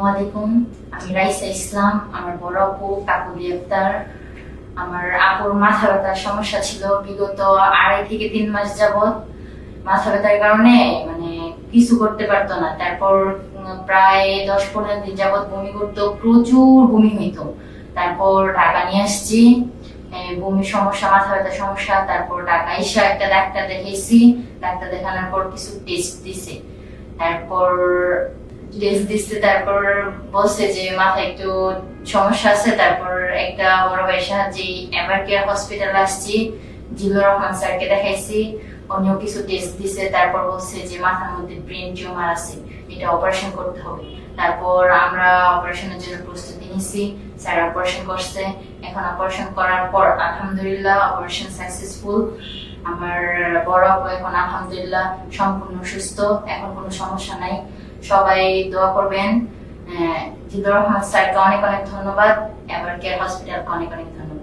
আলাইকুম। আমি রাইসা ইসলাম। আমার বড় আপু কাকুলি আক্তার। আমার আপুর মাথা ব্যথার সমস্যা ছিল বিগত 2.5 থেকে 3 মাস যাবত। মাথা ব্যথার কারণে মানে কিছু করতে পারতো না। তারপর প্রায় 10-15 দিন যাবত বমি করতো, প্রচুর বমি হইতো। তারপর ঢাকা নিয়ে আসছি, বমির সমস্যা, মাথা ব্যথার সমস্যা। তারপর ঢাকা এসে একটা ডাক্তার দেখাইছি। ডাক্তার দেখানোর পর কিছু টেস্ট দিছে। তারপর তারপর বলছে যে মাথায় একটু সমস্যা আছে। তারপর একটা বড় ভাইয়ের সাহায্যে এভারকেয়ার হসপিটালে আসছি, জিল্লুর রহমান স্যারকে দেখাইছি। উনিও কিছু টেস্ট দিছে। তারপর বলছে যে মাথার মধ্যে ব্রেন টিউমার আছে, এটা অপারেশন করতে হবে। তারপর আমরা অপারেশনের জন্য প্রস্তুতি নিছি। স্যার অপারেশন করছে। এখন অপারেশন করার পর আলহামদুলিল্লাহ অপারেশন সাকসেসফুল। আমার বড় আপু এখন আলহামদুলিল্লাহ সম্পূর্ণ সুস্থ, এখন কোনো সমস্যা নাই। সবাই দোয়া করবেন। জিল্লুর রহমান স্যারকে অনেক অনেক ধন্যবাদ, এভারকেয়ার হসপিটালকে অনেক অনেক ধন্যবাদ।